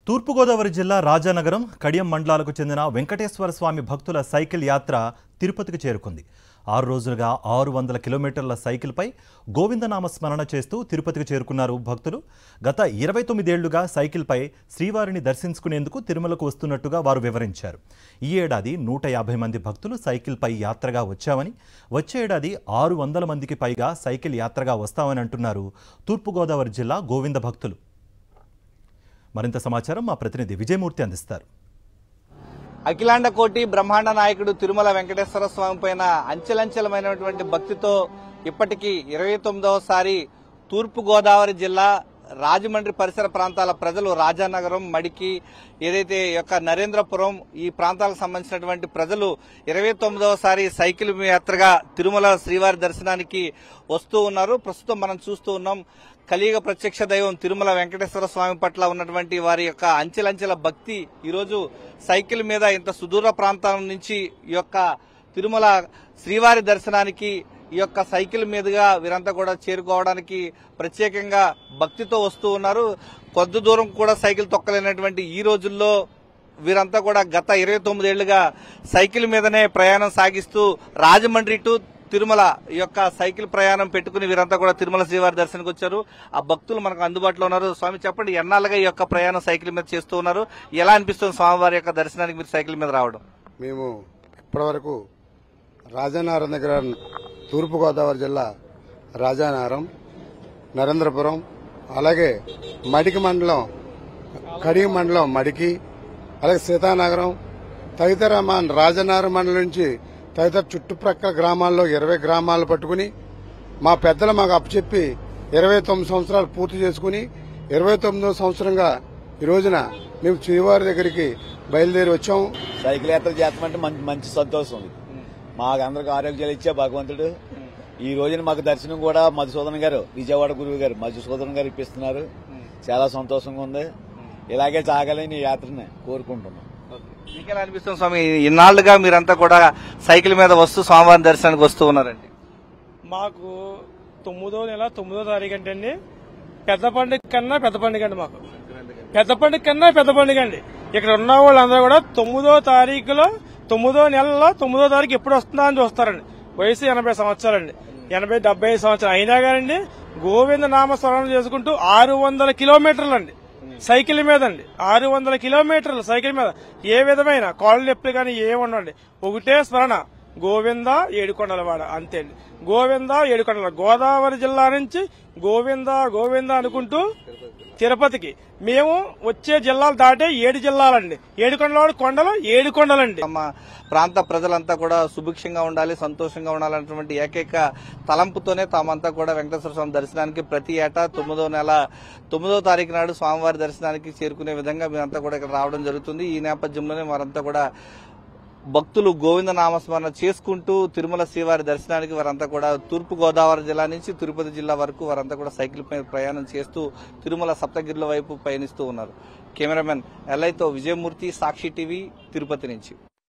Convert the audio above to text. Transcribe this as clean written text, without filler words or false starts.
తూర్పుగోదావరి జిల్లా రాజానగరం కడియం మండలాలకు చెందిన వెంకటేశ్వర స్వామి భక్తుల సైకిల్ యాత్ర తిరుపతికి చేరుకుంది. 6 రోజులుగా 600 కిలోమీటర్ల సైకిల్పై గోవిందనామ స్మరణ చేస్తూ తిరుపతికి చేరుకున్నారు భక్తులు. గత 29 ఏళ్లుగా సైకిల్పై శ్రీవారిని దర్శించుకునేందుకు తిరుమలకు వస్తున్నట్టుగా వారు వివరించారు. ఈ ఏడాది 150 మంది భక్తులు సైకిల్పై యాత్రగా వచ్చామని, వచ్చే ఏడాది 600 మందికి పైగా సైకిల్ యాత్రగా వస్తామని అంటున్నారు తూర్పుగోదావరి జిల్లా గోవింద భక్తులు. మరింత సమాచారం మా ప్రతినిధి విజయమూర్తి అందిస్తారు. అఖిలాండ కోటి బ్రహ్మాండ నాయకుడు తిరుమల వెంకటేశ్వర స్వామి పైన అంచెలంచెలమైనటువంటి భక్తితో ఇప్పటికీ 29వసారి తూర్పుగోదావరి జిల్లా రాజమండ్రి పరిసర ప్రాంతాల ప్రజలు రాజానగరం, మడికి, ఏదైతే యొక్క నరేంద్రపురం ఈ ప్రాంతాలకు సంబంధించినటువంటి ప్రజలు 29వసారి సైకిల్ యాత్రగా తిరుమల శ్రీవారి దర్శనానికి వస్తూ ఉన్నారు. ప్రస్తుతం మనం చూస్తూ ఉన్నాం కలియుగ ప్రత్యక్ష దైవం తిరుమల వెంకటేశ్వర స్వామి పట్ల ఉన్నటువంటి వారి యొక్క అంచెలంచెల భక్తి ఈరోజు సైకిల్ మీద ఇంత సుదూర ప్రాంతాల నుంచి ఈ యొక్క తిరుమల శ్రీవారి దర్శనానికి ఈ యొక్క సైకిల్ మీదుగా వీరంతా కూడా చేరుకోవడానికి ప్రత్యేకంగా భక్తితో వస్తూ ఉన్నారు. కొద్ది దూరం కూడా సైకిల్ తొక్కలేనటువంటి ఈ రోజుల్లో వీరంతా కూడా గత 29 ఏళ్లుగా సైకిల్ మీదనే ప్రయాణం సాగిస్తూ రాజమండ్రి టు తిరుమల ఈ యొక్క సైకిల్ ప్రయాణం పెట్టుకుని వీరంతా కూడా తిరుమల శ్రీవారి దర్శనానికి వచ్చారు. ఆ భక్తులు మనకు అందుబాటులో ఉన్నారు. స్వామి, చెప్పండి, ఎన్నాళ్ళుగా ఈ యొక్క ప్రయాణం సైకిల్ మీద చేస్తూ ఉన్నారు? ఎలా అనిపిస్తుంది స్వామివారి యొక్క దర్శనానికి మీరు సైకిల్ మీద రావడం? మేము ఇప్పటివరకు రాజానగరం దగ్గర తూర్పుగోదావరి జిల్లా రాజానగరం, నరేంద్రపురం, అలాగే మడికి మండలం, కడియం మండలం మడికి, అలాగే సీతానగరం తదితర రాజానగరం మండలం నుంచి తదితర చుట్టుప్రక్కల గ్రామాల్లో 20 గ్రామాలు పట్టుకుని మా పెద్దలు మాకు అప్పచెప్పి 29 సంవత్సరాలు పూర్తి చేసుకుని 29వ సంవత్సరంగా ఈ రోజున మేము శ్రీవారి దగ్గరికి బయలుదేరి వచ్చాం. సైకిల్ యాత్ర చేస్తామంటే మంచి సంతోషం. మాకు అందరికి ఆరోగ్యాలు ఇచ్చే భగవంతుడు ఈ రోజున మాకు దర్శనం కూడా మధుసూదన్ గారు, విజయవాడ గురువు గారు మధుసూదన్ గారు ఇప్పిస్తున్నారు. చాలా సంతోషంగా ఉంది. ఇలాగే సాగాలని యాత్రని కోరుకుంటున్నాం. మీకెలా అనిపిస్తుంది స్వామి, ఇన్నాళ్లుగా మీరంతా కూడా సైకిల్ మీద వస్తూ స్వామివారి దర్శనానికి వస్తూ ఉన్నారండి? మాకు 9వ నెల 9వ తారీఖు అంటే అండి పెద్ద పండుగ కన్నా పెద్ద పండుగ అండి. మాకు పెద్ద పండుగ కన్నా పెద్ద పండుగ అండి. ఇక్కడ ఉన్న వాళ్ళందరూ కూడా 9వ తారీఖులో 9వ నెలలో 9వ తారీఖు ఎప్పుడు వస్తుందా అని చూస్తారండి. వయసు 80 సంవత్సరాలండి. 80-75 సంవత్సరాలు అయినా కానీ గోవింద నామస్మరణ చేసుకుంటూ 600 కిలోమీటర్లు అండి సైకిల్ మీద అండి. 600 కిలోమీటర్లు సైకిల్ మీద ఏ విధమైన కాళ్ళు నొప్పులు కానీ ఏముండండి. ఒకటే స్మరణ, గోవింద ఏడుకొండలవాడ, అంతే అండి. గోవింద ఏడుకొండల, గోదావరి జిల్లా నుంచి గోవింద గోవింద అనుకుంటూ తిరుపతికి మేము వచ్చే జిల్లాలు దాటే 7 జిల్లాలండి. ఏడుకొండలవాడ కొండలు 7 కొండలండి. మా ప్రాంత ప్రజలంతా కూడా సుభిక్షంగా ఉండాలి, సంతోషంగా ఉండాలన్నటువంటి ఏకైక తలంపుతోనే తామంతా కూడా వెంకటేశ్వర స్వామి దర్శనానికి ప్రతి ఏటా 9వ నెల 9వ తారీఖు నాడు స్వామివారి దర్శనానికి చేరుకునే విధంగా మేమంతా కూడా ఇక్కడ రావడం జరుగుతుంది. ఈ నేపథ్యంలోనే వారంతా కూడా భక్తులు గోవింద నామస్మరణ చేసుకుంటూ తిరుమల శ్రీవారి దర్శనానికి వారంతా కూడా తూర్పుగోదావరి జిల్లా నుంచి తిరుపతి జిల్లా వరకు వారంతా కూడా సైకిల్ పై ప్రయాణం చేస్తూ తిరుమల సప్తగిరుల వైపు పయనిస్తూ ఉన్నారు. కెమెరామెన్ ఎల్ఐతో విజయమూర్తి, సాక్షి టీవీ, తిరుపతి నుంచి.